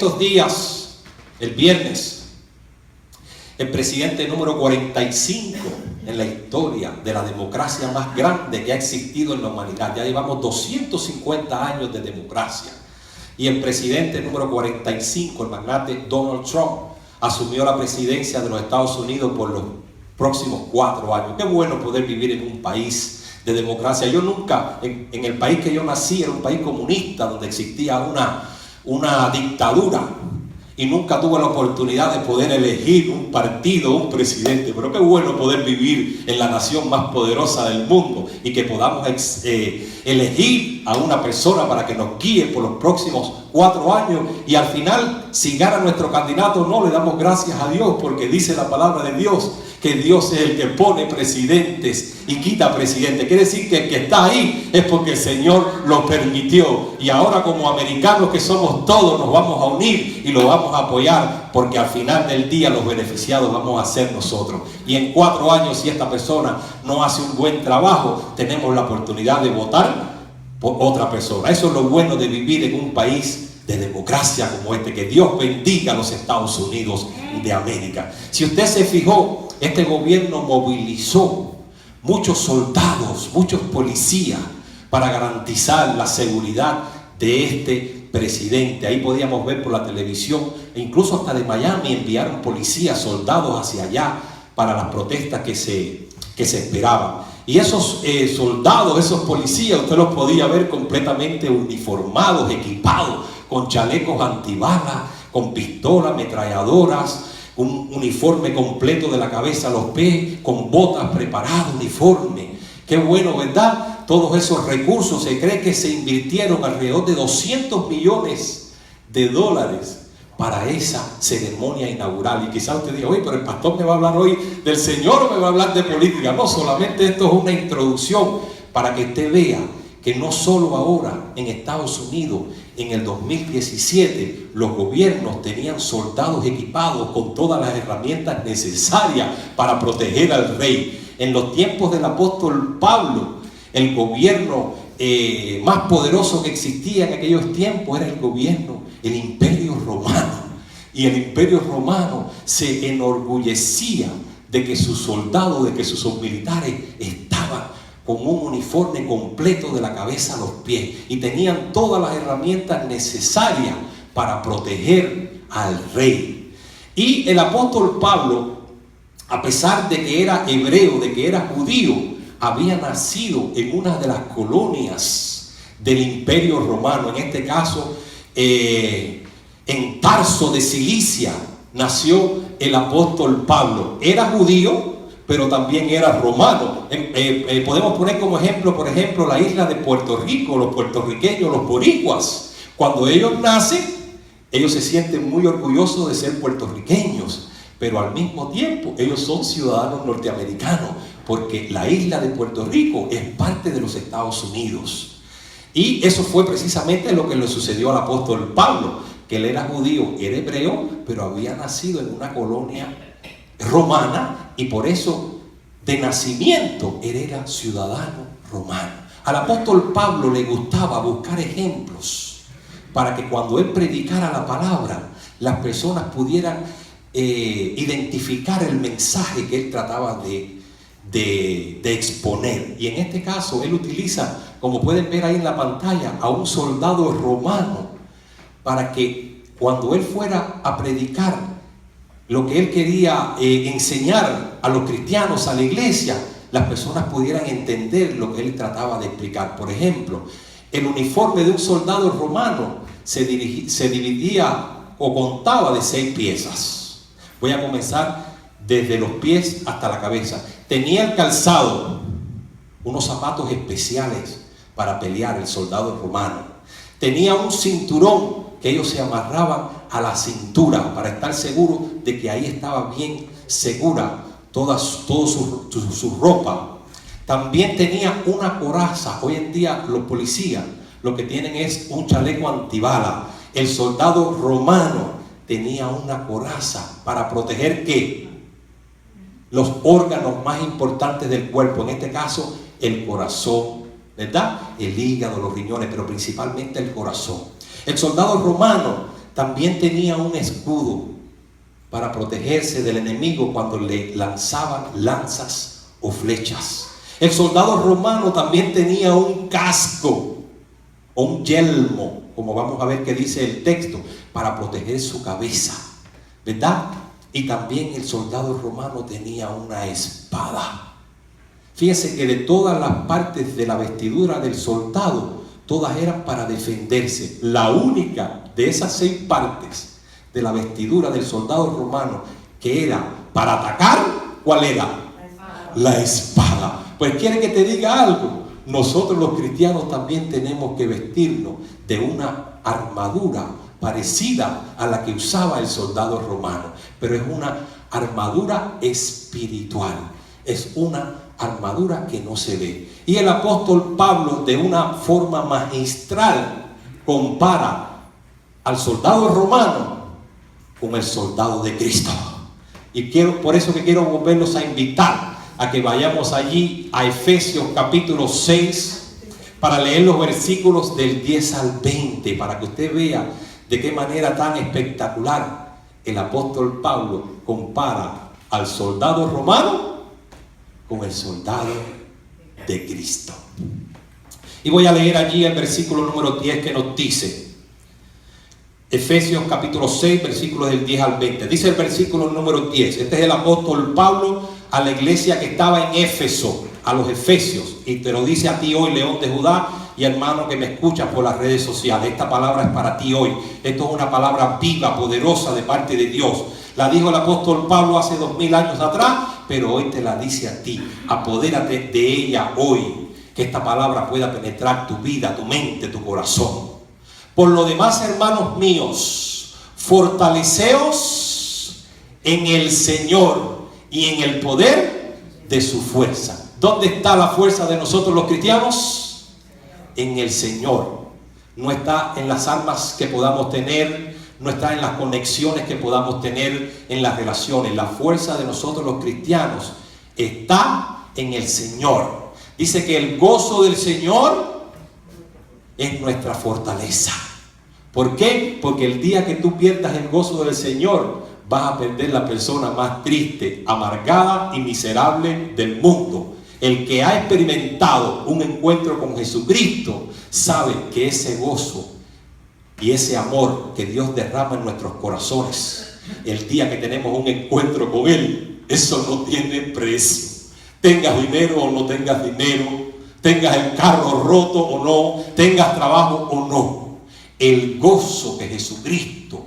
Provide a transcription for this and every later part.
estos días, el viernes, el presidente número 45 en la historia de la democracia más grande que ha existido en la humanidad. Ya llevamos 250 años de democracia. Y el presidente número 45, el magnate Donald Trump, asumió la presidencia de los Estados Unidos por los próximos 4 años. Qué bueno poder vivir en un país de democracia. Yo nunca, en el país que yo nací, era un país comunista donde existía una dictadura. Y nunca tuve la oportunidad de poder elegir un partido, un presidente. Pero qué bueno poder vivir en la nación más poderosa del mundo y que podamos elegir a una persona para que nos guíe por los próximos 4 años. Y al final, si gana nuestro candidato, no, le damos gracias a Dios, porque dice la palabra de Dios que Dios es el que pone presidentes y quita presidentes. Quiere decir que el que está ahí es porque el Señor lo permitió. Y ahora, como americanos que somos todos, nos vamos a unir y lo vamos a apoyar, porque al final del día los beneficiados vamos a ser nosotros. Y en 4 años, si esta persona no hace un buen trabajo, tenemos la oportunidad de votar por otra persona. Eso es lo bueno de vivir en un país de democracia como este. Que Dios bendiga a los Estados Unidos de América. Si usted se fijó, este gobierno movilizó muchos soldados, muchos policías para garantizar la seguridad de este presidente. Ahí podíamos ver por la televisión, e incluso hasta de Miami enviaron policías, soldados hacia allá para las protestas que se esperaban. Y esos soldados, esos policías, usted los podía ver completamente uniformados, equipados, con chalecos antibalas, con pistolas, ametralladoras, un uniforme completo de la cabeza a los pies, con botas preparadas, uniforme. Qué bueno, ¿verdad? Todos esos recursos, se cree que se invirtieron alrededor de $200 millones para esa ceremonia inaugural. Y quizás usted diga, oye, pero el pastor me va a hablar hoy del Señor o me va a hablar de política. No, solamente esto es una introducción para que usted vea que no solo ahora en Estados Unidos, en el 2017, los gobiernos tenían soldados equipados con todas las herramientas necesarias para proteger al rey. En los tiempos del apóstol Pablo, el gobierno más poderoso que existía en aquellos tiempos era el imperio romano. Y el imperio romano se enorgullecía de que sus soldados, de que sus militares estaban con un uniforme completo de la cabeza a los pies y tenían todas las herramientas necesarias para proteger al rey. Y el apóstol Pablo, a pesar de que era hebreo, de que era judío, había nacido en una de las colonias del imperio romano. En este caso, en Tarso de Cilicia nació el apóstol Pablo. Era judío, pero también era romano. Podemos poner como ejemplo, por ejemplo, la isla de Puerto Rico, los puertorriqueños, los boricuas. Cuando ellos nacen, ellos se sienten muy orgullosos de ser puertorriqueños, pero al mismo tiempo ellos son ciudadanos norteamericanos, porque la isla de Puerto Rico es parte de los Estados Unidos. Y eso fue precisamente lo que le sucedió al apóstol Pablo, que él era judío, era hebreo, pero había nacido en una colonia romana y por eso de nacimiento él era ciudadano romano. Al apóstol Pablo le gustaba buscar ejemplos para que cuando él predicara la palabra, las personas pudieran identificar el mensaje que él trataba de exponer. Y en este caso él utiliza, como pueden ver ahí en la pantalla, a un soldado romano para que cuando él fuera a predicar lo que él quería enseñar a los cristianos, a la iglesia, las personas pudieran entender lo que él trataba de explicar. Por ejemplo, el uniforme de un soldado romano se dividía o contaba de 6 piezas. Voy a comenzar desde los pies hasta la cabeza. Tenía el calzado, unos zapatos especiales para pelear, el soldado romano. Tenía un cinturón que ellos se amarraban a la cintura para estar seguros de que ahí estaba bien segura toda su ropa. También tenía una coraza. Hoy en día los policías lo que tienen es un chaleco antibala. El soldado romano tenía una coraza para proteger ¿qué? Los órganos más importantes del cuerpo, en este caso el corazón, ¿verdad? El hígado, los riñones, pero principalmente el corazón. El soldado romano también tenía un escudo para protegerse del enemigo cuando le lanzaban lanzas o flechas. El soldado romano también tenía un casco o un yelmo, como vamos a ver que dice el texto, para proteger su cabeza, ¿verdad? Y también el soldado romano tenía una espada. Fíjense que de todas las partes de la vestidura del soldado, todas eran para defenderse. La única de esas 6 partes de la vestidura del soldado romano que era para atacar, ¿cuál era? La espada. Pues quiere que te diga algo. Nosotros los cristianos también tenemos que vestirnos de una armadura parecida a la que usaba el soldado romano, pero es una armadura espiritual, es una armadura que no se ve. Y el apóstol Pablo, de una forma magistral, compara al soldado romano con el soldado de Cristo. Y por eso que quiero volverlos a invitar a que vayamos allí a Efesios capítulo 6 para leer los versículos del 10 al 20, para que usted vea de qué manera tan espectacular el apóstol Pablo compara al soldado romano con el soldado de Cristo. Y voy a leer allí el versículo número 10 que nos dice, Efesios capítulo 6, versículos del 10 al 20. Dice el versículo número 10. Este es el apóstol Pablo a la iglesia que estaba en Éfeso, a los efesios. Y te lo dice a ti hoy, León de Judá, y hermano que me escuchas por las redes sociales. Esta palabra es para ti hoy. Esto es una palabra viva, poderosa de parte de Dios. La dijo el apóstol Pablo hace 2000 años atrás, pero hoy te la dice a ti. Apodérate de ella hoy. Que esta palabra pueda penetrar tu vida, tu mente, tu corazón. Por lo demás, hermanos míos, fortaleceos en el Señor y en el poder de su fuerza. ¿Dónde está la fuerza de nosotros los cristianos? En el Señor. No está en las armas que podamos tener, no está en las conexiones que podamos tener en las relaciones. La fuerza de nosotros los cristianos está en el Señor. Dice que el gozo del Señor es nuestra fortaleza. ¿Por qué? Porque el día que tú pierdas el gozo del Señor, vas a perder la persona más triste, amargada y miserable del mundo. El que ha experimentado un encuentro con Jesucristo sabe que ese gozo y ese amor que Dios derrama en nuestros corazones, el día que tenemos un encuentro con Él, eso no tiene precio. Tengas dinero o no tengas dinero, tengas el carro roto o no, tengas trabajo o no. El gozo que Jesucristo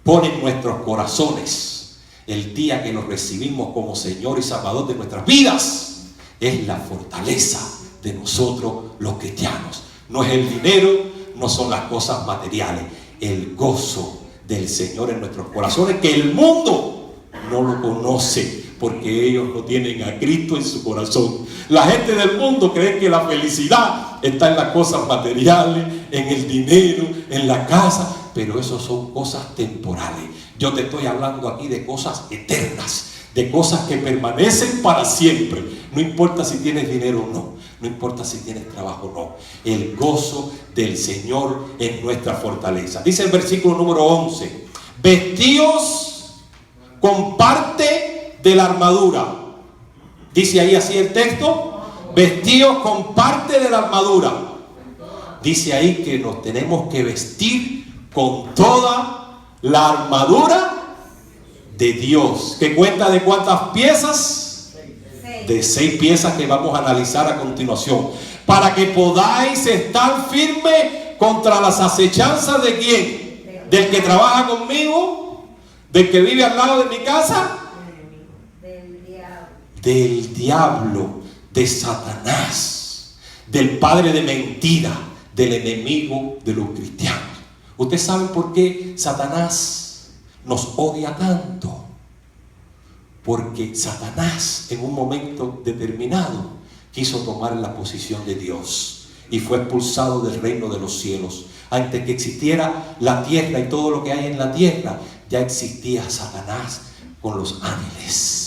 pone en nuestros corazones el día que lo recibimos como Señor y Salvador de nuestras vidas es la fortaleza de nosotros los cristianos. No es el dinero, no son las cosas materiales, el gozo del Señor en nuestros corazones, que el mundo no lo conoce porque ellos no tienen a Cristo en su corazón. La gente del mundo cree que la felicidad está en las cosas materiales, en el dinero, en la casa, pero eso son cosas temporales. Yo te estoy hablando aquí de cosas eternas, de cosas que permanecen para siempre. No importa si tienes dinero o no, no importa si tienes trabajo o no. El gozo del Señor es nuestra fortaleza. Dice el versículo número 11: vestíos con parte de la armadura. Dice ahí así el texto: vestíos con parte de la armadura. Dice ahí que nos tenemos que vestir con toda la armadura de Dios. ¿Que cuenta de cuántas piezas? De 6 piezas que vamos a analizar a continuación. Para que podáis estar firme contra las acechanzas de ¿quién? Del que trabaja conmigo, del que vive al lado de mi casa, del diablo, de Satanás, del padre de mentira, del enemigo de los cristianos. ¿Usted sabe por qué Satanás nos odia tanto? Porque Satanás en un momento determinado quiso tomar la posición de Dios y fue expulsado del reino de los cielos. Antes que existiera la tierra y todo lo que hay en la tierra, ya existía Satanás con los ángeles.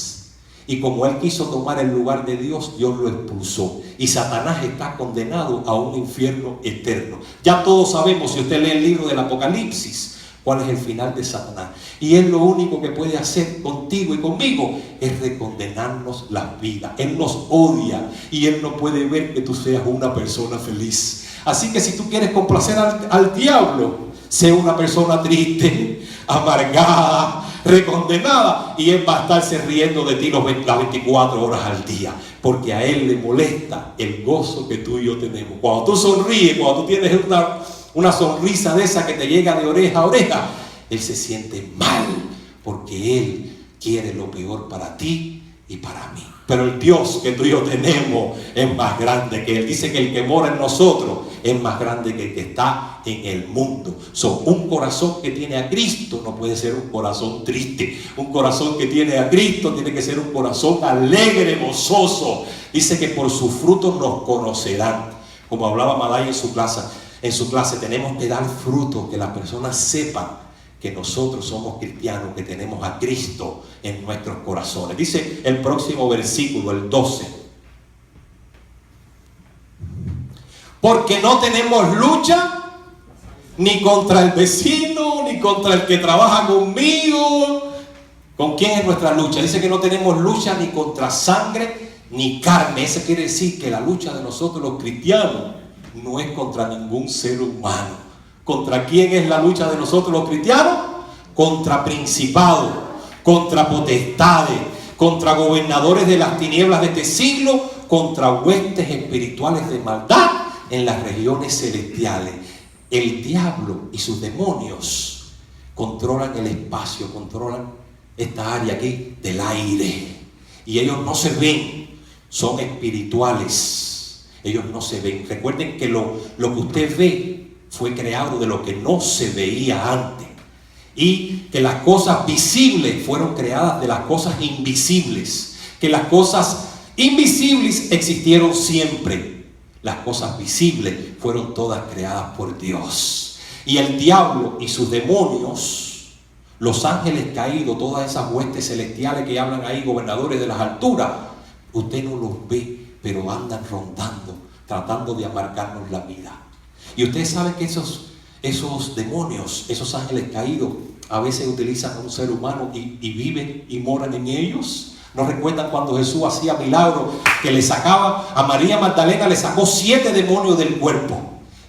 Y como él quiso tomar el lugar de Dios, Dios lo expulsó. Y Satanás está condenado a un infierno eterno. Ya todos sabemos, si usted lee el libro del Apocalipsis, cuál es el final de Satanás. Y Él lo único que puede hacer contigo y conmigo es recondenarnos las vidas. Él nos odia y Él no puede ver que tú seas una persona feliz. Así que si tú quieres complacer al diablo, sé una persona triste, amargada, recondenada, y Él va a estarse riendo de ti las 24 horas al día, porque a Él le molesta el gozo que tú y yo tenemos. Cuando tú sonríes, cuando tú tienes una sonrisa de esa que te llega de oreja a oreja, Él se siente mal, porque Él quiere lo peor para ti y para mí. Pero el Dios que tú y yo tenemos es más grande que Él. Dice que el que mora en nosotros es más grande que el que está en el mundo. Un corazón que tiene a Cristo no puede ser un corazón triste. Un corazón que tiene a Cristo tiene que ser un corazón alegre, gozoso. Dice que por sus frutos nos conocerán. Como hablaba Madai en su clase, tenemos que dar fruto, que las personas sepan que nosotros somos cristianos, que tenemos a Cristo en nuestros corazones. Dice el próximo versículo, el 12. Porque no tenemos lucha ni contra el vecino, ni contra el que trabaja conmigo. ¿Con quién es nuestra lucha? Dice que no tenemos lucha ni contra sangre ni carne. Eso quiere decir que la lucha de nosotros los cristianos no es contra ningún ser humano. ¿Contra quién es la lucha de nosotros los cristianos? Contra principados, contra potestades, contra gobernadores de las tinieblas de este siglo, contra huestes espirituales de maldad en las regiones celestiales. El diablo y sus demonios controlan el espacio, controlan esta área aquí del aire. Y ellos no se ven, son espirituales. Ellos no se ven. Recuerden que lo que usted ve fue creado de lo que no se veía antes, y que las cosas visibles fueron creadas de las cosas invisibles, que las cosas invisibles existieron siempre, las cosas visibles fueron todas creadas por Dios. Y el diablo y sus demonios, los ángeles caídos, todas esas huestes celestiales que hablan ahí, gobernadores de las alturas, usted no los ve, pero andan rondando, tratando de amargarnos la vida. Y ustedes saben que esos demonios, esos ángeles caídos, a veces utilizan a un ser humano y viven y moran en ellos. ¿No recuerdan cuando Jesús hacía milagros que le sacaba a María Magdalena, le sacó 7 demonios del cuerpo?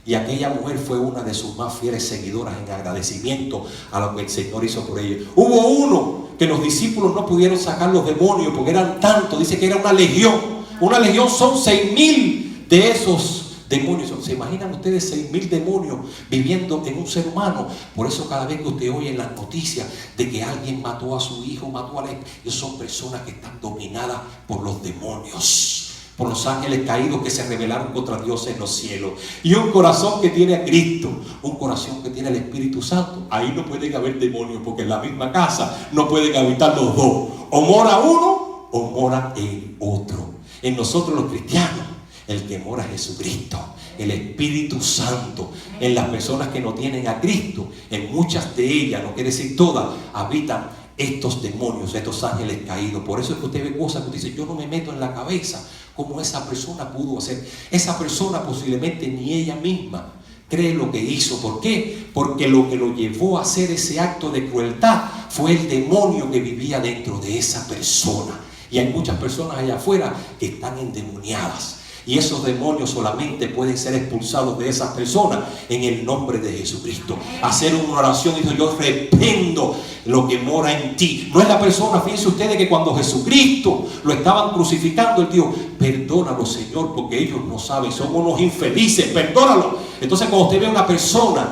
Y aquella mujer fue una de sus más fieles seguidoras en agradecimiento a lo que el Señor hizo por ella. Hubo uno que los discípulos no pudieron sacar los demonios porque eran tantos. Dice que era una legión. Una legión son 6,000 de esos demonios. ¿Se imaginan ustedes 6,000 demonios viviendo en un ser humano? Por eso cada vez que usted oye en las noticias de que alguien mató a su hijo, mató a la... Esas son personas que están dominadas por los demonios, por los ángeles caídos que se rebelaron contra Dios en los cielos. Y un corazón que tiene a Cristo, un corazón que tiene el Espíritu Santo, ahí no pueden haber demonios, porque en la misma casa no pueden habitar los dos. O mora uno o mora el otro. En nosotros los cristianos, el que mora es Jesucristo, el Espíritu Santo. En las personas que no tienen a Cristo, en muchas de ellas, no quiere decir todas, habitan estos demonios, estos ángeles caídos. Por eso es que usted ve cosas que usted dice, yo no me meto en la cabeza cómo esa persona pudo hacer. Esa persona posiblemente ni ella misma cree lo que hizo. ¿Por qué? Porque lo que lo llevó a hacer ese acto de crueldad fue el demonio que vivía dentro de esa persona. Y hay muchas personas allá afuera que están endemoniadas. Y esos demonios solamente pueden ser expulsados de esas personas en el nombre de Jesucristo. Hacer una oración y decir, yo reprendo lo que mora en ti. No es la persona, fíjense ustedes que cuando Jesucristo lo estaban crucificando, él dijo, perdónalo, Señor, porque ellos no saben, son unos infelices, perdónalo. Entonces cuando usted ve a una persona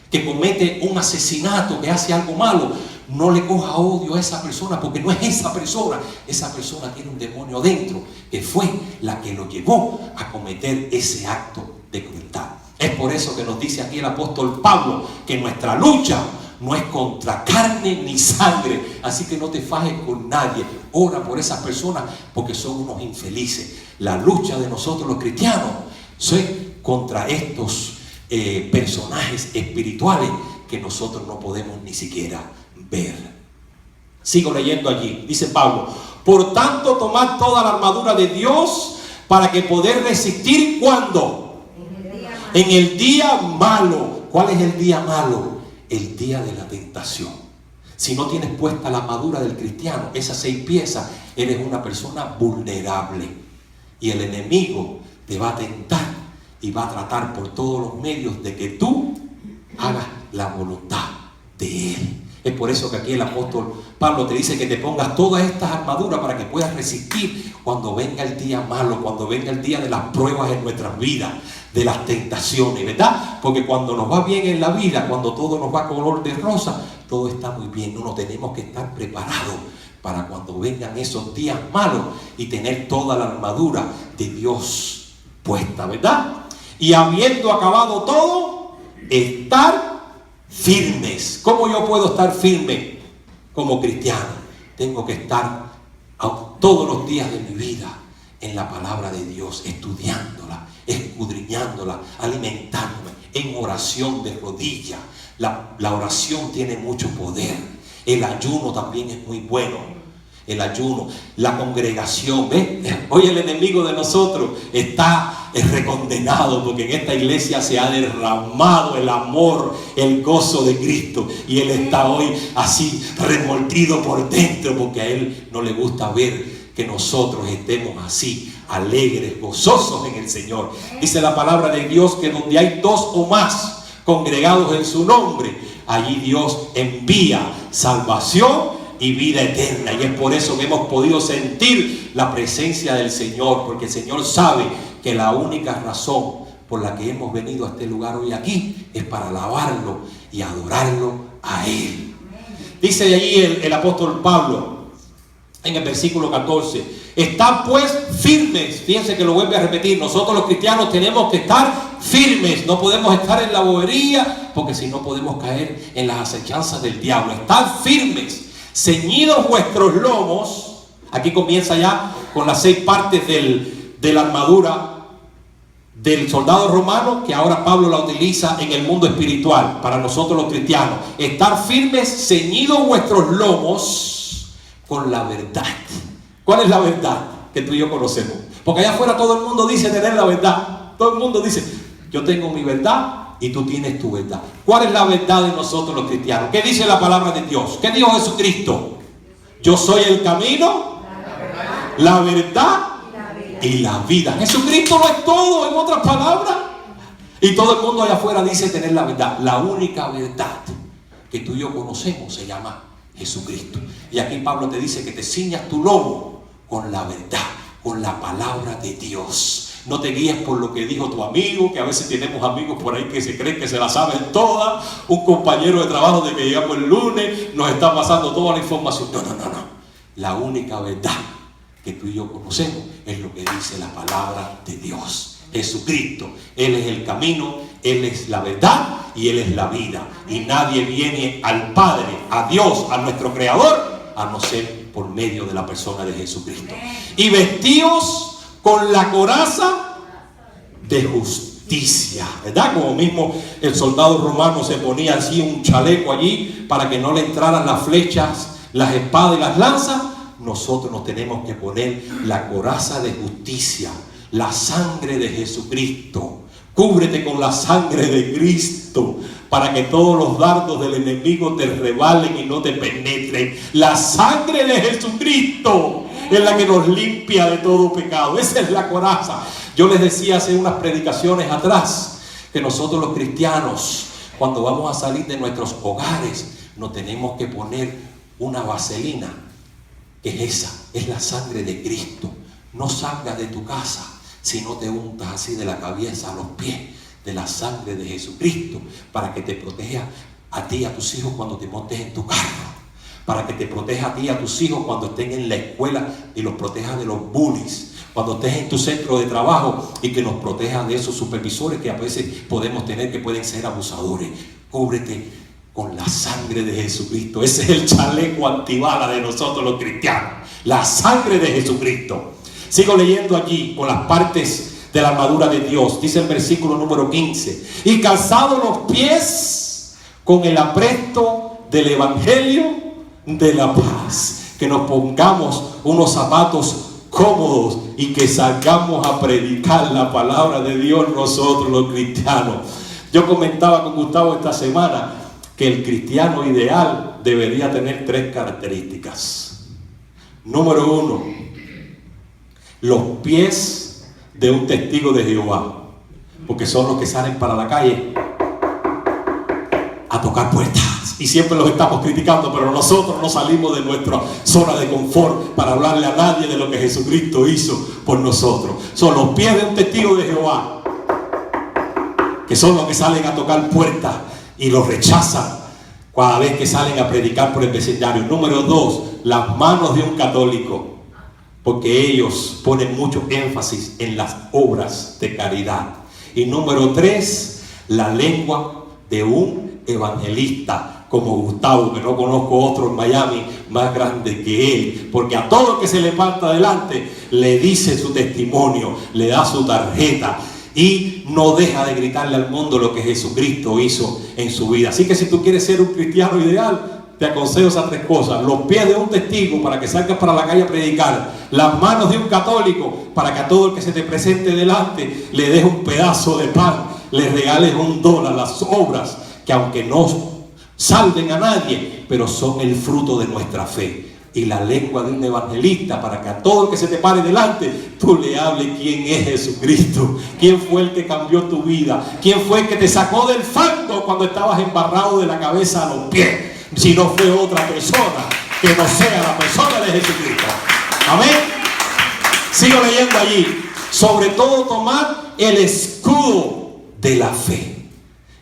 que comete un asesinato, que hace algo malo, no le coja odio a esa persona, porque no es esa persona. Esa persona tiene un demonio dentro que fue la que lo llevó a cometer ese acto de crueldad. Es por eso que nos dice aquí el apóstol Pablo que nuestra lucha no es contra carne ni sangre. Así que no te fajes con nadie. Ora por esas personas porque son unos infelices. La lucha de nosotros los cristianos es contra estos personajes espirituales que nosotros no podemos ni siquiera ver. Sigo leyendo allí. Dice Pablo, por tanto tomad toda la armadura de Dios para que poder resistir. ¿Cuándo? En el día malo. ¿Cuál es el día malo? el día de la tentación. Si no tienes puesta la armadura del cristiano, esas 6 piezas, eres una persona vulnerable. Y el enemigo te va a tentar y va a tratar por todos los medios de que tú hagas la voluntad de Él. Es por eso que aquí el apóstol Pablo te dice que te pongas todas estas armaduras para que puedas resistir cuando venga el día malo, cuando venga el día de las pruebas en nuestras vidas, de las tentaciones, ¿verdad? Porque cuando nos va bien en la vida, cuando todo nos va color de rosa, todo está muy bien. No tenemos que estar preparados para cuando vengan esos días malos y tener toda la armadura de Dios puesta, ¿verdad? Y habiendo acabado todo, estar firmes. ¿Cómo yo puedo estar firme como cristiano? Tengo que estar todos los días de mi vida en la palabra de Dios, estudiándola, escudriñándola, alimentándome, en oración de rodillas. La oración tiene mucho poder. El ayuno también es muy bueno. El ayuno, la congregación, ¿ves? Hoy el enemigo de nosotros está recondenado porque en esta iglesia se ha derramado el amor, el gozo de Cristo, y Él está hoy así remoltido por dentro porque a Él no le gusta ver que nosotros estemos así, alegres, gozosos en el Señor. Dice la palabra de Dios que donde hay 2 o más congregados en su nombre, allí Dios envía salvación y vida eterna. Y es por eso que hemos podido sentir la presencia del Señor, porque el Señor sabe que la única razón por la que hemos venido a este lugar hoy aquí es para alabarlo y adorarlo a Él. Dice de allí el apóstol Pablo en el versículo 14: estad pues firmes. Fíjense que lo vuelve a repetir. Nosotros los cristianos tenemos que estar firmes. No podemos estar en la bobería, porque si no podemos caer en las acechanzas del diablo. Estad firmes, ceñidos vuestros lomos. Aquí comienza ya con las 6 partes de la armadura del soldado romano, que ahora Pablo la utiliza en el mundo espiritual para nosotros los cristianos. Estar firmes, ceñidos vuestros lomos con la verdad. ¿Cuál es la verdad que tú y yo conocemos? Porque allá afuera todo el mundo dice tener la verdad. Todo el mundo dice, yo tengo mi verdad y tú tienes tu verdad. ¿Cuál es la verdad de nosotros los cristianos? ¿Qué dice la palabra de Dios? ¿Qué dijo Jesucristo? Yo soy el camino, la verdad y la vida. Jesucristo lo es todo, en otras palabras. Y todo el mundo allá afuera dice tener la verdad. La única verdad que tú y yo conocemos se llama Jesucristo. Y aquí Pablo te dice que te ciñas tu lomo con la verdad, con la palabra de Dios. No te guíes por lo que dijo tu amigo, que a veces tenemos amigos por ahí que se creen que se la saben todas. Un compañero de trabajo de que llegamos el lunes nos está pasando toda la información. No. La única verdad que tú y yo conocemos es lo que dice la palabra de Dios. Jesucristo, Él es el camino, Él es la verdad y Él es la vida. Y nadie viene al Padre, a Dios, a nuestro Creador, a no ser por medio de la persona de Jesucristo. Y vestidos con la coraza de justicia, ¿verdad? Como mismo el soldado romano se ponía así un chaleco allí para que no le entraran las flechas, las espadas y las lanzas. Nosotros nos tenemos que poner la coraza de justicia, la sangre de Jesucristo. Cúbrete con la sangre de Cristo para que todos los dardos del enemigo te rebalen y no te penetren. La sangre de Jesucristo es la que nos limpia de todo pecado. Esa es la coraza. Yo les decía hace unas predicaciones atrás que nosotros los cristianos, cuando vamos a salir de nuestros hogares, nos tenemos que poner una vaselina, que es esa, es la sangre de Cristo. No salgas de tu casa si no te untas así de la cabeza a los pies de la sangre de Jesucristo, para que te proteja a ti y a tus hijos cuando te montes en tu carro, para que te proteja a ti y a tus hijos cuando estén en la escuela y los proteja de los bullies, cuando estés en tu centro de trabajo y que nos proteja de esos supervisores que a veces podemos tener, que pueden ser abusadores. Cúbrete con la sangre de Jesucristo. Ese es el chaleco antibala de nosotros los cristianos, la sangre de Jesucristo. Sigo leyendo allí con las partes de la armadura de Dios. Dice el versículo número 15: y calzados los pies con el apresto del evangelio de la paz. Que nos pongamos unos zapatos cómodos y que salgamos a predicar la palabra de Dios nosotros los cristianos. Yo comentaba con Gustavo esta semana que el cristiano ideal debería tener 3 características. Número 1, los pies de un testigo de Jehová, porque son los que salen para la calle a tocar puertas. Y siempre los estamos criticando, pero nosotros no salimos de nuestra zona de confort para hablarle a nadie de lo que Jesucristo hizo por nosotros. Son los pies de un testigo de Jehová, que son los que salen a tocar puertas y los rechazan cada vez que salen a predicar por el vecindario. Número 2, las manos de un católico, porque ellos ponen mucho énfasis en las obras de caridad. Y número 3, la lengua de un evangelista, como Gustavo, que no conozco otro en Miami más grande que él, porque a todo el que se le levanta adelante le dice su testimonio, le da su tarjeta y no deja de gritarle al mundo lo que Jesucristo hizo en su vida. Así que si tú quieres ser un cristiano ideal, te aconsejo esas 3 cosas: los pies de un testigo para que salgas para la calle a predicar, las manos de un católico para que a todo el que se te presente delante le des un pedazo de pan, le regales $1, las obras que aunque no salven a nadie, pero son el fruto de nuestra fe. Y la lengua de un evangelista para que a todo el que se te pare delante tú le hables quién es Jesucristo, quién fue el que cambió tu vida, quién fue el que te sacó del fango cuando estabas embarrado de la cabeza a los pies, si no fue otra persona que no sea la persona de Jesucristo. Amén. Sigo leyendo allí. Sobre todo tomar el escudo de la fe,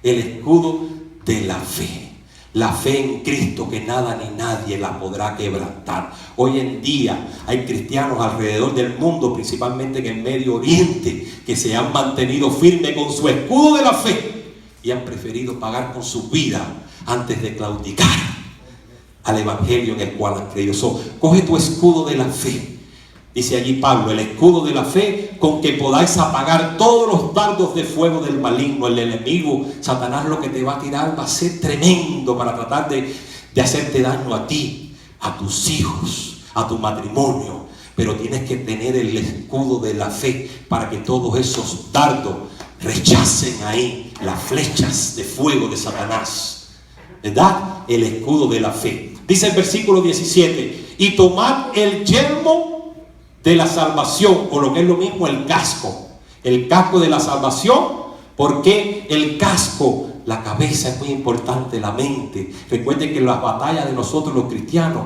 el escudo de la fe. La fe en Cristo, que nada ni nadie la podrá quebrantar. Hoy en día hay cristianos alrededor del mundo, principalmente en el Medio Oriente, que se han mantenido firmes con su escudo de la fe y han preferido pagar con su vida antes de claudicar al evangelio en el cual han creído. Coge tu escudo de la fe. Dice allí Pablo, el escudo de la fe con que podáis apagar todos los dardos de fuego del maligno. El enemigo, Satanás, lo que te va a tirar va a ser tremendo para tratar de hacerte daño a ti, a tus hijos, a tu matrimonio. Pero tienes que tener el escudo de la fe para que todos esos dardos rechacen ahí las flechas de fuego de Satanás. ¿Verdad? El escudo de la fe. Dice el versículo 17, y tomad el yelmo de la salvación, o lo que es lo mismo, el casco de la salvación. Porque el casco, la cabeza es muy importante, la mente. Recuerden que las batallas de nosotros los cristianos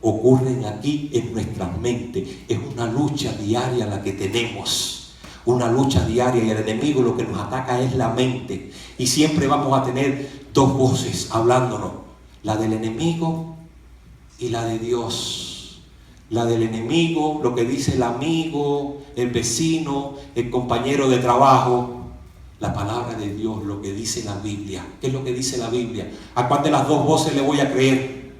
ocurren aquí en nuestras mentes. Es una lucha diaria la que tenemos, una lucha diaria, y el enemigo lo que nos ataca es la mente. Y siempre vamos a tener 2 voces hablándonos, la del enemigo y la de Dios. La del enemigo, lo que dice el amigo, el vecino, el compañero de trabajo. La palabra de Dios, lo que dice la Biblia. ¿Qué es lo que dice la Biblia? ¿A cuál de las 2 voces le voy a creer?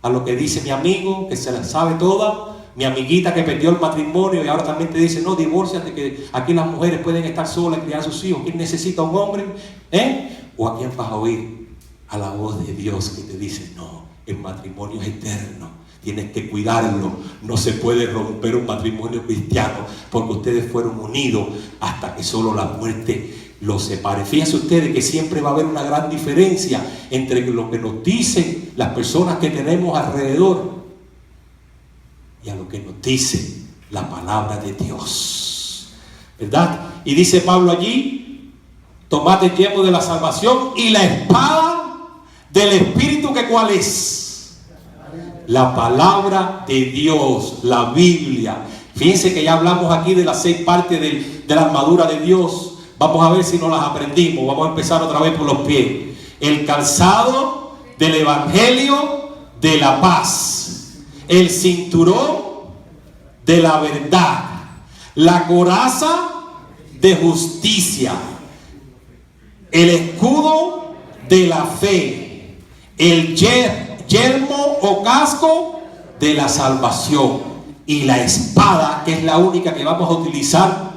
¿A lo que dice mi amigo, que se la sabe toda? Mi amiguita que perdió el matrimonio y ahora también te dice, no, divórciate, que aquí las mujeres pueden estar solas y criar a sus hijos. ¿Quién necesita un hombre? ¿O a quién vas a oír? A la voz de Dios que te dice, no, el matrimonio es eterno. Tienes que cuidarlo. No se puede romper un matrimonio cristiano porque ustedes fueron unidos hasta que solo la muerte los separe. Fíjense ustedes que siempre va a haber una gran diferencia entre lo que nos dicen las personas que tenemos alrededor y a lo que nos dice la palabra de Dios. ¿Verdad? Y dice Pablo allí, tomad el yelmo de la salvación y la espada del Espíritu, que ¿cuál es? La palabra de Dios, la Biblia. Fíjense que ya hablamos aquí de las 6 partes de la armadura de Dios. Vamos a ver si no las aprendimos. Vamos a empezar otra vez por los pies. El calzado del evangelio de la paz, el cinturón de la verdad, la coraza de justicia, el escudo de la fe, el yelmo o casco de la salvación y la espada, que es la única que vamos a utilizar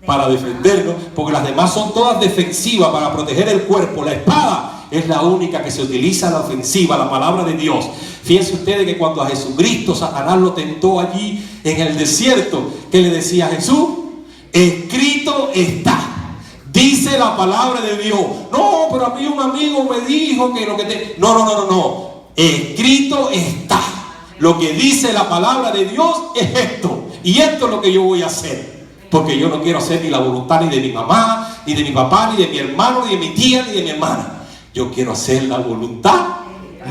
para defendernos, porque las demás son todas defensivas para proteger el cuerpo. La espada es la única que se utiliza a la ofensiva, la palabra de Dios. Fíjense ustedes que cuando a Jesucristo Satanás lo tentó allí en el desierto, ¿qué le decía a Jesús? Escrito está, Dice la palabra de Dios. No, pero a mí un amigo me dijo que lo que te... No. Escrito está. Lo que dice la palabra de Dios es esto. Y esto es lo que yo voy a hacer. Porque yo no quiero hacer ni la voluntad ni de mi mamá, ni de mi papá, ni de mi hermano, ni de mi tía, ni de mi hermana. Yo quiero hacer la voluntad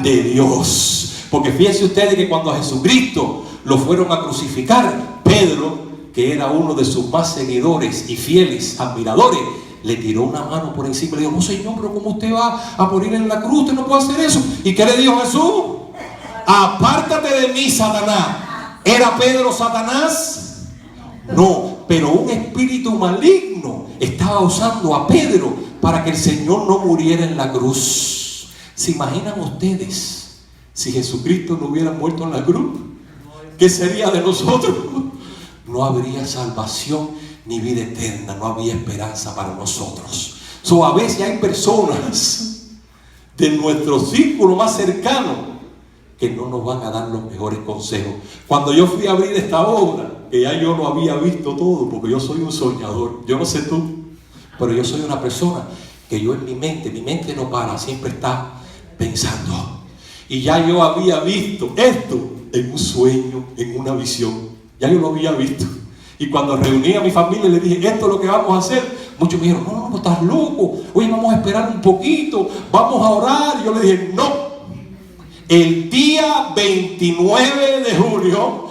de Dios. Porque fíjense ustedes que cuando a Jesucristo lo fueron a crucificar, Pedro, que era uno de sus más seguidores y fieles admiradores, le tiró una mano por encima y le dijo: no, Señor, pero ¿cómo usted va a morir en la cruz? Usted no puede hacer eso. ¿Y qué le dijo Jesús? Apártate de mí, Satanás. ¿Era Pedro Satanás? No, pero un espíritu maligno estaba usando a Pedro para que el Señor no muriera en la cruz. ¿Se imaginan ustedes si Jesucristo no hubiera muerto en la cruz? ¿Qué sería de nosotros? No habría salvación ni vida eterna, no había esperanza para nosotros. A veces hay personas de nuestro círculo más cercano que no nos van a dar los mejores consejos. Cuando yo fui a abrir esta obra, que ya yo lo había visto todo, porque yo soy un soñador, yo no sé tú, pero yo soy una persona que yo en mi mente no para, siempre está pensando. Y ya yo había visto esto en un sueño, en una visión. Ya yo lo había visto. Y cuando reuní a mi familia le dije: esto es lo que vamos a hacer. Muchos me dijeron: no, estás loco. Oye, vamos a esperar un poquito, vamos a orar. Y yo le dije: no. El día 29 de junio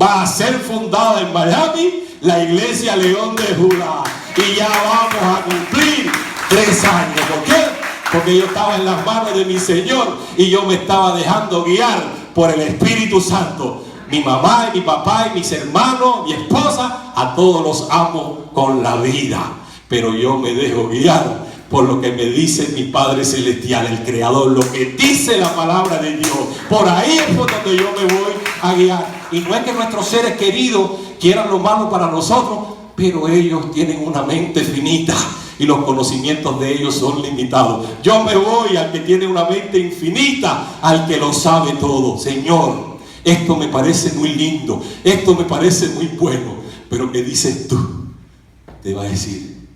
va a ser fundada en Miami la Iglesia León de Judá. Y ya vamos a cumplir 3 años. ¿Por qué? Porque yo estaba en las manos de mi Señor y yo me estaba dejando guiar por el Espíritu Santo. Mi mamá y mi papá y mis hermanos, mi esposa, a todos los amo con la vida. Pero yo me dejo guiar por lo que me dice mi Padre Celestial, el Creador, lo que dice la palabra de Dios. Por ahí es por donde yo me voy a guiar. Y no es que nuestros seres queridos quieran lo malo para nosotros, pero ellos tienen una mente finita y los conocimientos de ellos son limitados. Yo me voy al que tiene una mente infinita, al que lo sabe todo. Señor, esto me parece muy lindo, esto me parece muy bueno, pero ¿qué dices tú? Te va a decir: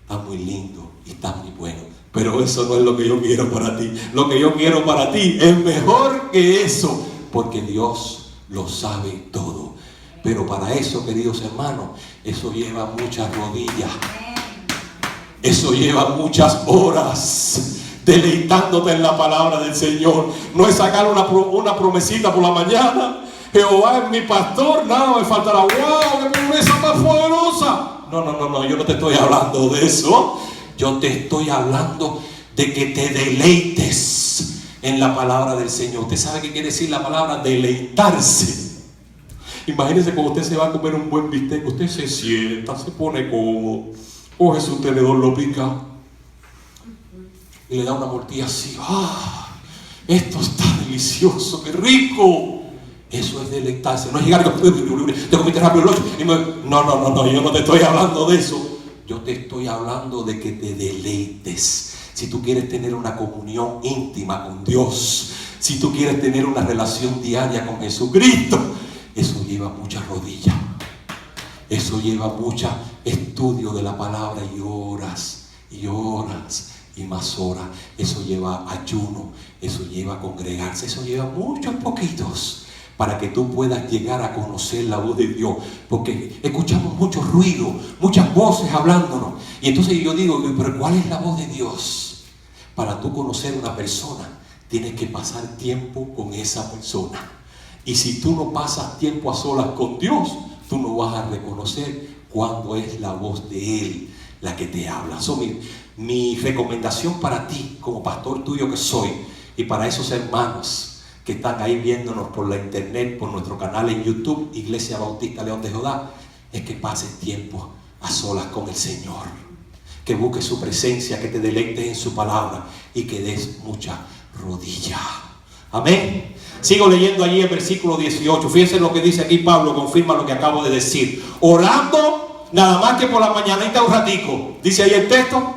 está muy lindo y está muy bueno, pero eso no es lo que yo quiero para ti. Lo que yo quiero para ti es mejor que eso, porque Dios lo sabe todo. Pero para eso, queridos hermanos, eso lleva muchas rodillas, eso lleva muchas horas deleitándote en la palabra del Señor. No es sacar una promesita por la mañana: Jehová es mi pastor, nada me faltará. ¡Wow! ¡Qué promesa más poderosa! No, yo no te estoy hablando de eso. Yo te estoy hablando de que te deleites en la palabra del Señor. ¿Usted sabe qué quiere decir la palabra deleitarse? Imagínese cuando usted se va a comer un buen bistec, usted se sienta, se pone cómodo, coge su tenedor, lo pica y le da una mordida así. ¡Ah! Esto está delicioso, qué rico. Eso es deleitarse. No es llegar y te comiste rápido el no, yo no te estoy hablando de eso. Yo te estoy hablando de que te deleites. Si tú quieres tener una comunión íntima con Dios, si tú quieres tener una relación diaria con Jesucristo, eso lleva mucha rodilla, eso lleva mucho estudio de la palabra y horas y horas y más horas. Eso lleva ayuno, eso lleva congregarse, eso lleva muchos poquitos para que tú puedas llegar a conocer la voz de Dios. Porque escuchamos mucho ruido, muchas voces hablándonos. Y entonces yo digo: pero ¿cuál es la voz de Dios? Para tú conocer una persona, tienes que pasar tiempo con esa persona. Y si tú no pasas tiempo a solas con Dios, tú no vas a reconocer cuándo es la voz de Él la que te habla. Mi recomendación para ti, como pastor tuyo que soy, y para esos hermanos que están ahí viéndonos por la internet, por nuestro canal en YouTube, Iglesia Bautista León de Judá, es que pases tiempo a solas con el Señor, que busques su presencia, que te deleites en su palabra y que des mucha rodilla. Amén. Sigo leyendo allí el versículo 18. Fíjense lo que dice aquí Pablo, confirma lo que acabo de decir. Orando nada más que por la mañanita un ratico. Dice ahí el texto.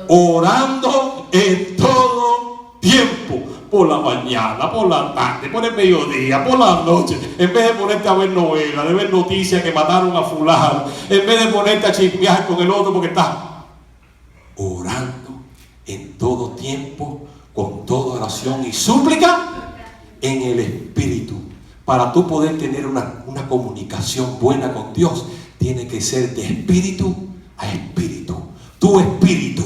Orando en todo tiempo, por la mañana, por la tarde, por el mediodía, por la noche, en vez de ponerte a ver novelas, de ver noticias que mataron a fulano, en vez de ponerte a chismear con el otro porque estás orando en todo tiempo, con toda oración y súplica en el Espíritu. Para tú poder tener una comunicación buena con Dios, tiene que ser de espíritu a espíritu. Tu espíritu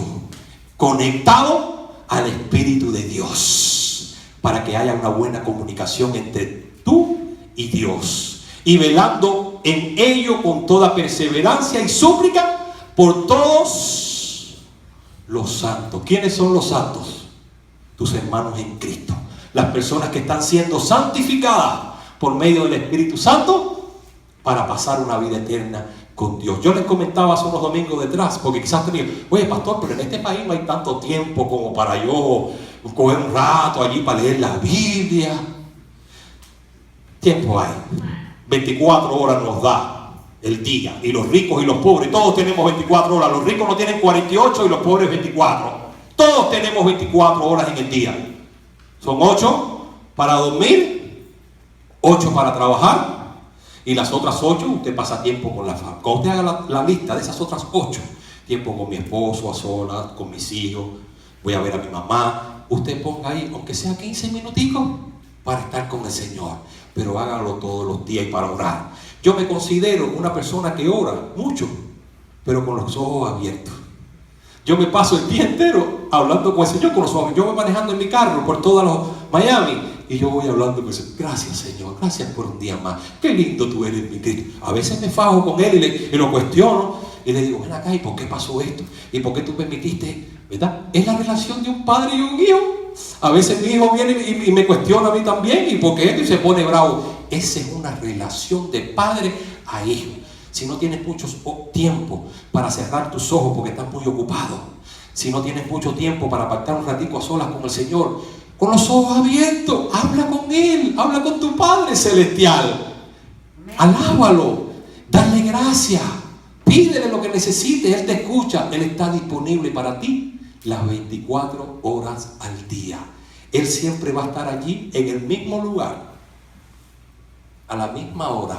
conectado al Espíritu de Dios, para que haya una buena comunicación entre tú y Dios, y velando en ello con toda perseverancia y súplica por todos los santos. ¿Quiénes son los santos? Tus hermanos en Cristo, las personas que están siendo santificadas por medio del Espíritu Santo para pasar una vida eterna con Dios. Yo les comentaba hace unos domingos detrás, porque quizás tenía, oye pastor, pero en este país no hay tanto tiempo como para yo coger un rato allí para leer la Biblia. Tiempo hay. 24 horas nos da el día, y los ricos y los pobres, todos tenemos 24 horas. Los ricos no tienen 48 y los pobres 24. Todos tenemos 24 horas en el día. Son 8 para dormir, 8 para trabajar, y las otras 8 usted pasa tiempo con la familia. Cuando usted haga la lista de esas otras 8, tiempo con mi esposo a solas, con mis hijos, voy a ver a mi mamá, usted ponga ahí, aunque sea 15 minuticos, para estar con el Señor, pero hágalo todos los días y para orar. Yo me considero una persona que ora mucho, pero con los ojos abiertos. Yo me paso el día entero hablando con el Señor con los ojos. Yo voy manejando en mi carro por todos los Miami y yo voy hablando con el Señor. Gracias, Señor, gracias por un día más. Qué lindo tú eres, mi Cristo. A veces me fajo con Él y lo cuestiono y le digo, ven acá, ¿y por qué pasó esto? ¿Y por qué tú permitiste? ¿Verdad? Es la relación de un padre y un hijo. A veces mi hijo viene y me cuestiona a mí también, ¿y por qué esto? Y se pone bravo. Esa es una relación de padre a hijo. Si no tienes mucho tiempo para cerrar tus ojos porque estás muy ocupado, si no tienes mucho tiempo para apartar un ratico a solas con el Señor, con los ojos abiertos, habla con Él, habla con tu Padre Celestial, alábalo, dale gracias, pídele lo que necesites, Él te escucha, Él está disponible para ti las 24 horas al día. Él siempre va a estar allí en el mismo lugar, a la misma hora,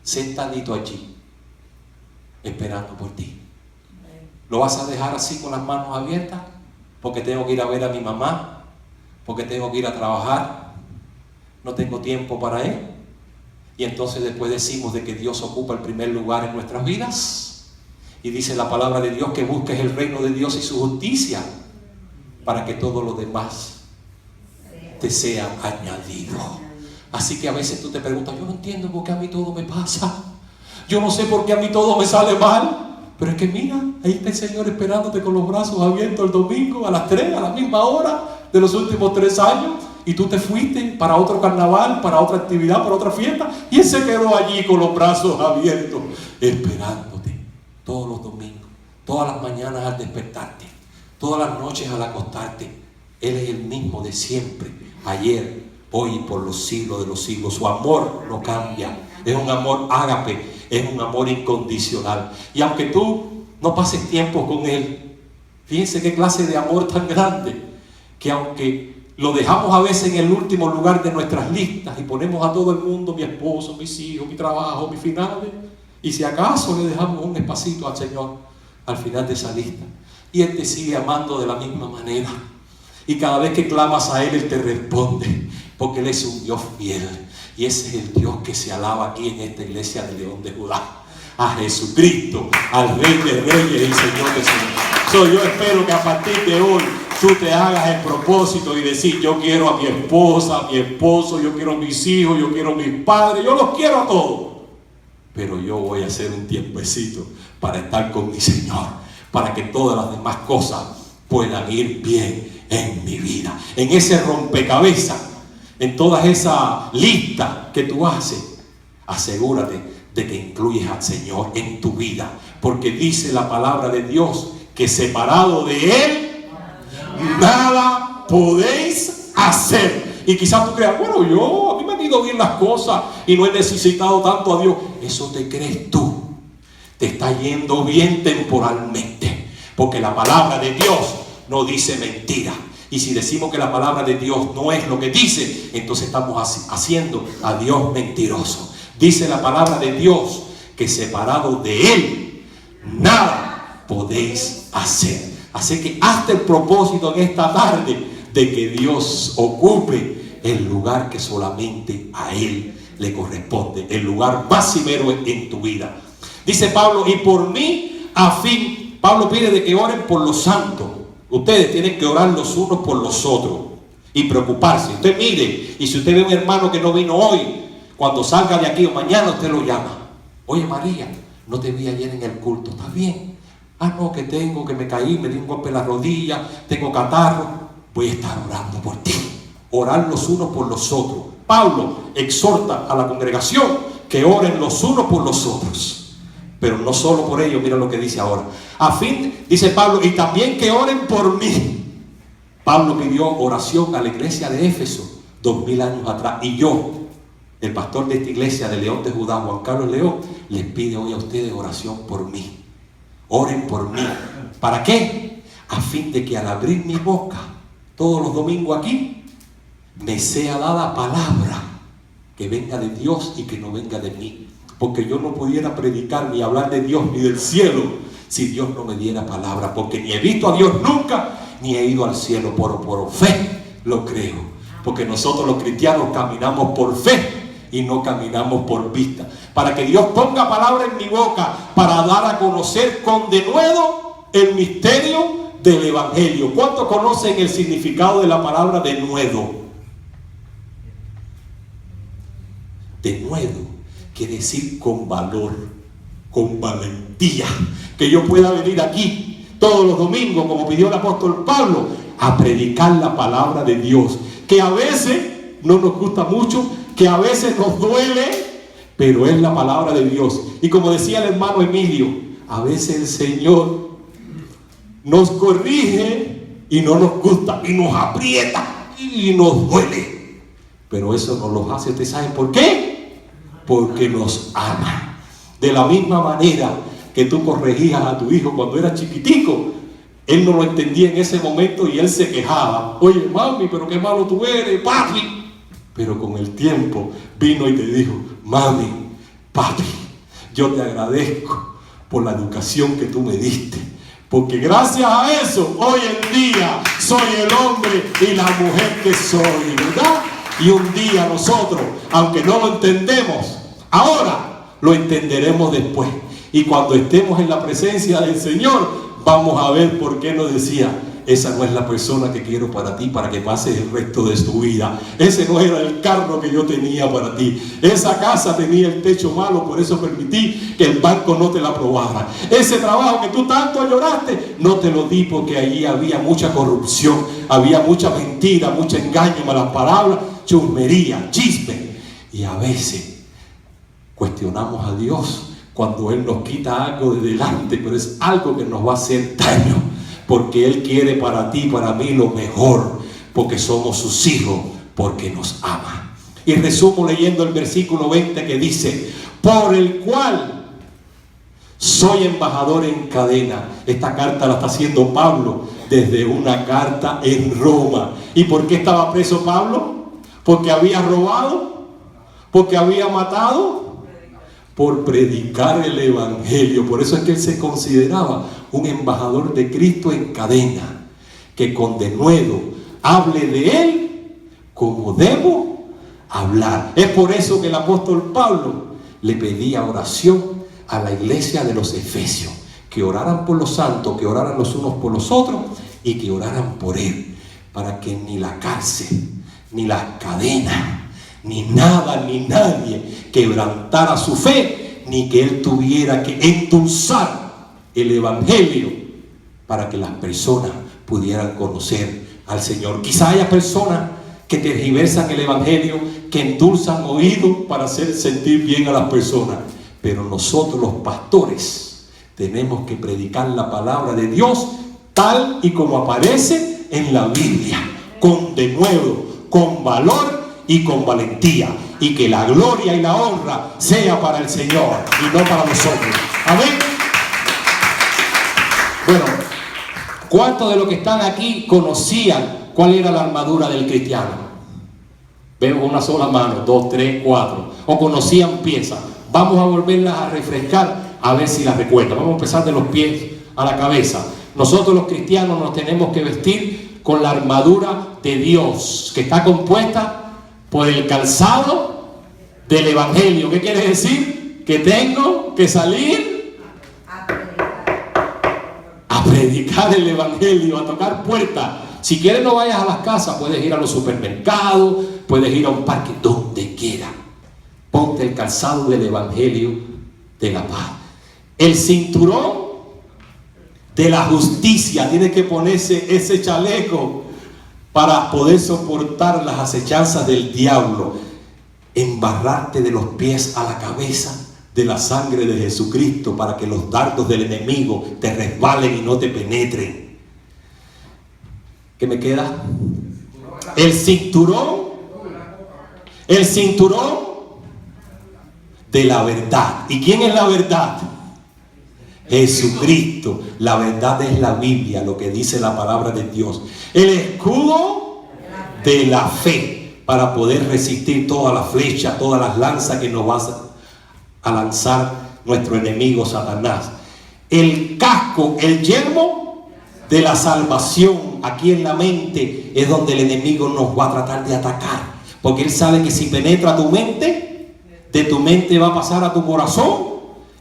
sentadito allí, esperando por ti. ¿Lo vas a dejar así con las manos abiertas? Porque tengo que ir a ver a mi mamá, porque tengo que ir a trabajar, no tengo tiempo para Él. Y entonces después decimos de que Dios ocupa el primer lugar en nuestras vidas. Y dice la palabra de Dios que busques el reino de Dios y su justicia, para que todo lo demás te sea añadido. Así que a veces tú te preguntas, yo no entiendo por qué a mí todo me pasa. Yo no sé por qué a mí todo me sale mal. Pero es que mira, ahí está el Señor esperándote con los brazos abiertos el domingo a las 3, a la misma hora de los últimos 3 años. Y tú te fuiste para otro carnaval, para otra actividad, para otra fiesta. Y Él se quedó allí con los brazos abiertos, esperándote todos los domingos, todas las mañanas al despertarte, todas las noches al acostarte. Él es el mismo de siempre, ayer, hoy y por los siglos de los siglos. Su amor no cambia. Es un amor ágape, es un amor incondicional. Y aunque tú no pases tiempo con Él, fíjense qué clase de amor tan grande, que aunque lo dejamos a veces en el último lugar de nuestras listas y ponemos a todo el mundo, mi esposo, mis hijos, mi trabajo, mis finales, y si acaso le dejamos un espacito al Señor al final de esa lista, y Él te sigue amando de la misma manera. Y cada vez que clamas a Él, Él te responde, porque Él es un Dios fiel. Y ese es el Dios que se alaba aquí en esta iglesia de León de Judá. A Jesucristo, al Rey de Reyes y Señor de Señores. Yo espero que a partir de hoy tú te hagas el propósito y decir, yo quiero a mi esposa, a mi esposo, yo quiero a mis hijos, yo quiero a mis padres, yo los quiero a todos. Pero yo voy a hacer un tiempecito para estar con mi Señor, para que todas las demás cosas puedan ir bien en mi vida. En ese rompecabezas, en todas esas listas que tú haces, asegúrate de que incluyes al Señor en tu vida, porque dice la palabra de Dios que separado de Él nada podéis hacer. Y quizás tú creas, bueno, a mí me han ido bien las cosas y no he necesitado tanto a Dios. Eso te crees tú. Te está yendo bien temporalmente, porque la palabra de Dios no dice mentira. Y si decimos que la palabra de Dios no es lo que dice, entonces estamos haciendo a Dios mentiroso. Dice la palabra de Dios que separado de Él, nada podéis hacer. Así que hazte el propósito en esta tarde de que Dios ocupe el lugar que solamente a Él le corresponde, el lugar más cimero en tu vida. Dice Pablo, y por mí, Pablo pide de que oren por los santos. Ustedes tienen que orar los unos por los otros y preocuparse. Usted mire, y si usted ve a un hermano que no vino hoy, cuando salga de aquí o mañana usted lo llama. Oye María, no te vi ayer en el culto, ¿estás bien? Ah, no, que me caí, me di un golpe en la rodilla, tengo catarro. Voy a estar orando por ti. Orar los unos por los otros. Pablo exhorta a la congregación que oren los unos por los otros. Pero no solo por ellos, mira lo que dice ahora. Dice Pablo, y también que oren por mí. Pablo pidió oración a la iglesia de Éfeso 2000 años atrás. Y yo, el pastor de esta iglesia de León de Judá, Juan Carlos León, les pide hoy a ustedes oración por mí. Oren por mí. ¿Para qué? A fin de que al abrir mi boca todos los domingos aquí, me sea dada palabra que venga de Dios y que no venga de mí. Porque yo no pudiera predicar ni hablar de Dios ni del cielo si Dios no me diera palabra. Porque ni he visto a Dios nunca, ni he ido al cielo. Por fe lo creo. Porque nosotros los cristianos caminamos por fe y no caminamos por vista. Para que Dios ponga palabra en mi boca para dar a conocer con denuedo el misterio del Evangelio. ¿Cuántos conocen el significado de la palabra denuedo? Denuedo quiere decir con valor, con valentía. Que yo pueda venir aquí todos los domingos, como pidió el apóstol Pablo, a predicar la palabra de Dios. Que a veces no nos gusta mucho, que a veces nos duele, pero es la palabra de Dios. Y como decía el hermano Emilio, a veces el Señor nos corrige y no nos gusta, y nos aprieta y nos duele. Pero eso nos lo hace, ¿ustedes saben por qué? Porque nos ama. De la misma manera que tú corregías a tu hijo cuando era chiquitico, él no lo entendía en ese momento y él se quejaba. Oye, mami, pero qué malo tú eres, papi. Pero con el tiempo vino y te dijo, mami, papi, yo te agradezco por la educación que tú me diste. Porque gracias a eso, hoy en día soy el hombre y la mujer que soy, ¿verdad? Y un día nosotros, aunque no lo entendemos, ahora lo entenderemos después. Y cuando estemos en la presencia del Señor, vamos a ver por qué nos decía, esa no es la persona que quiero para ti, para que pases el resto de tu vida. Ese no era el carro que yo tenía para ti. Esa casa tenía el techo malo, por eso permití que el banco no te la aprobara. Ese trabajo que tú tanto lloraste, no te lo di porque allí había mucha corrupción, había mucha mentira, mucho engaño, malas palabras, chusmería, chisme. Y a veces cuestionamos a Dios cuando Él nos quita algo de delante, pero es algo que nos va a hacer daño, porque Él quiere para ti y para mí lo mejor, porque somos sus hijos, porque nos ama. Y resumo leyendo el versículo 20 que dice, por el cual soy embajador en cadena. Esta carta la está haciendo Pablo desde una carta en Roma. ¿Y por qué estaba preso Pablo? ¿Porque había robado? ¿Porque había matado? Por predicar el Evangelio. Por eso es que él se consideraba un embajador de Cristo en cadena, que con denuedo hable de él como debo hablar. Es por eso que el apóstol Pablo le pedía oración a la iglesia de los Efesios, que oraran por los santos, que oraran los unos por los otros y que oraran por él, para que ni la cárcel, ni las cadenas, ni nada ni nadie quebrantara su fe, ni que él tuviera que endulzar el Evangelio para que las personas pudieran conocer al Señor. Quizá haya personas que tergiversan el Evangelio, que endulzan oídos para hacer sentir bien a las personas, pero nosotros los pastores tenemos que predicar la palabra de Dios tal y como aparece en la Biblia, con denuedo, con valor y con valentía, y que la gloria y la honra sea para el Señor y no para nosotros. Amén. Bueno, ¿cuántos de los que están aquí conocían ¿Cuál era la armadura del cristiano? Veo una sola mano, 2, 3, 4. O conocían piezas. Vamos a volverlas a refrescar a ver si las recuerdan. Vamos a empezar de los pies a la cabeza. Nosotros los cristianos nos tenemos que vestir con la armadura de Dios, que está compuesta por el calzado del Evangelio. ¿Qué quiere decir? Que tengo que salir a predicar el Evangelio, a tocar puertas. Si quieres no vayas a las casas, puedes ir a los supermercados, puedes ir a un parque, donde quiera. Ponte el calzado del Evangelio de la paz. El cinturón de la justicia. Tienes que ponerse ese chaleco para poder soportar las acechanzas del diablo. Embarrarte de los pies a la cabeza de la sangre de Jesucristo para que los dardos del enemigo te resbalen y no te penetren. ¿Qué me queda? El cinturón de la verdad. ¿Y quién es la verdad? Jesucristo. La verdad es la Biblia, lo que dice la palabra de Dios. El escudo de la fe para poder resistir todas las flechas, todas las lanzas que nos va a lanzar nuestro enemigo Satanás. El casco, el yelmo de la salvación. Aquí en la mente es donde el enemigo nos va a tratar de atacar, porque él sabe que si penetra tu mente, de tu mente va a pasar a tu corazón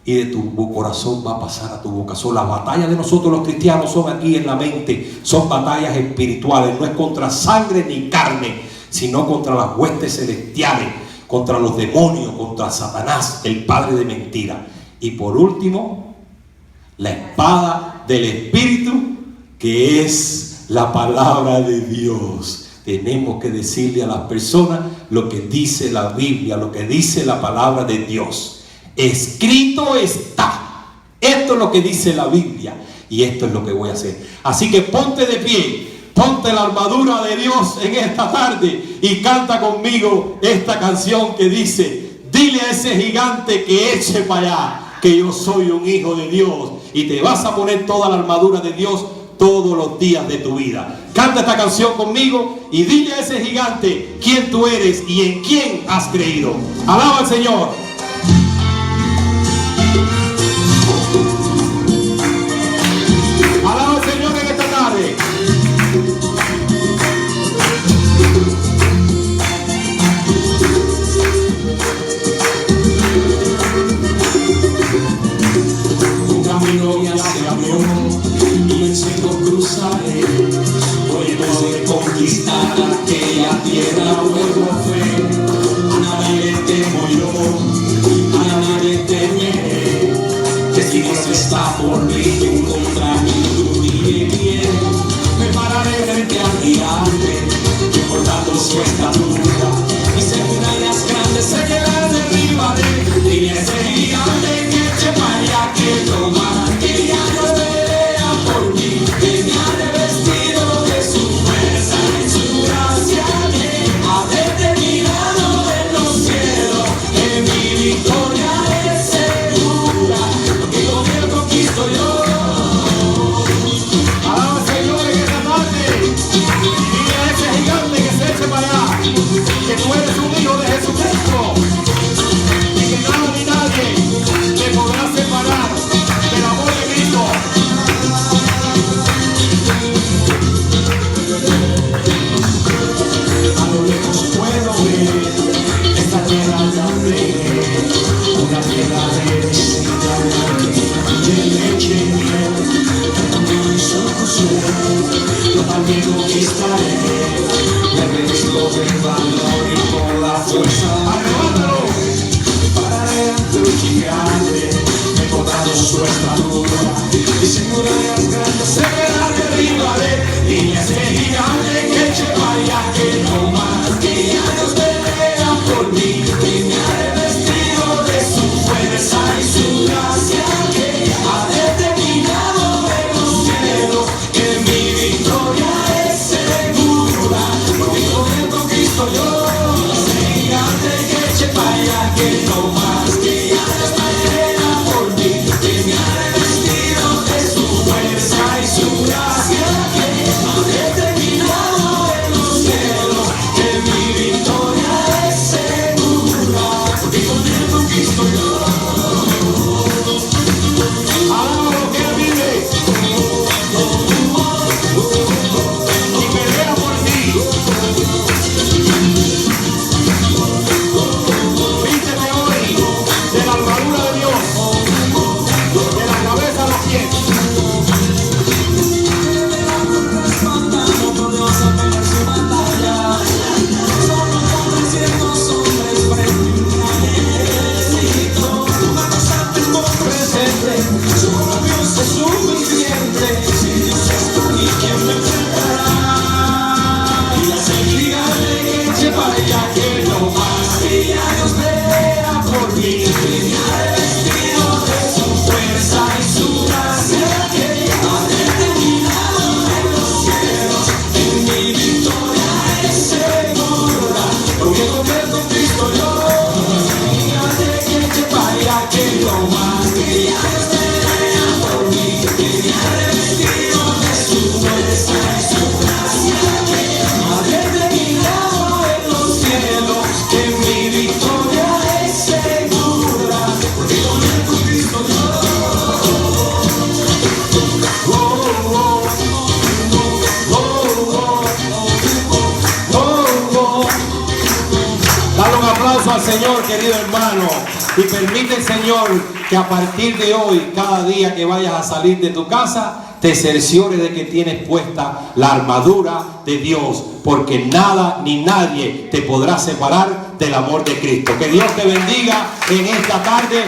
y de tu corazón va a pasar a tu boca. Son las batallas de nosotros los cristianos, son aquí en la mente, son batallas espirituales. No es contra sangre ni carne, sino contra las huestes celestiales, contra los demonios, contra Satanás, el padre de mentira. Y por último, la espada del Espíritu, que es la palabra de Dios. Tenemos que decirle a las personas lo que dice la Biblia, lo que dice la palabra de Dios. Escrito está. Esto es lo que dice la Biblia y esto es lo que voy a hacer. Así que ponte de pie, ponte la armadura de Dios en esta tarde y canta conmigo esta canción que dice: dile a ese gigante que eche para allá, que yo soy un hijo de Dios. Y te vas a poner toda la armadura de Dios todos los días de tu vida. Canta esta canción conmigo y dile a ese gigante quién tú eres y en quién has creído. Alaba al Señor. Alaba al Señor en esta tarde. Un camino ya se abrió y en seco cruzaré. Voy a conquistar aquella tierra, vuelvo a fe. A nadie temo yo, a nadie temeré. Que si Dios está por mí, contra mí tú dime quién. Me pararé frente al gigante, no importando su estatura. Mis murallas grandes se quedarán derribaré. Dile a ese gigante que eche para allá, que no más, que ya no pelea por mí, que me ha revestido de su fuerza y su gracia, que ha determinado en los cielos que mi victoria es segura, porque con él conquisto yo. Alaba al Señor en esta tarde. Dile a ese gigante que se eche para allá, que tú eres un hijo de Jesucristo y que nada ni nadie te podrá separar del amor de Cristo. A lo lejos puedo ver esta tierra tan alegre, una tierra bendecida de leche y miel. También soy Josué, yo también conquistaré. Me revestido de valor y con la fuerza. ¡Arrebátalo! Pararé ante un gigante, me he cortado su estatura, y sin murallas grandes se quedará derribaré. Dile a ese gigante que eche para allá, que no más, que ya Dios pelea por mí, que me ha revestido de su fuerza y su gracia, que ha determinado en los cielos que mi victoria es segura, porque con él conquisto yo. Ese gigante que eche para allá, que no más, que ya Dios pelea por mí, que me ha revestido de su fuerza y su gracia, que ha determinado que lo más día Dios vea por mí. Dale un aplauso al Señor, querido hermano, y permite, Señor, que a partir de hoy, cada día que vayas a salir de tu casa, te cerciores de que tienes puesta la armadura de Dios, porque nada ni nadie te podrá separar del amor de Cristo. Que Dios te bendiga en esta tarde.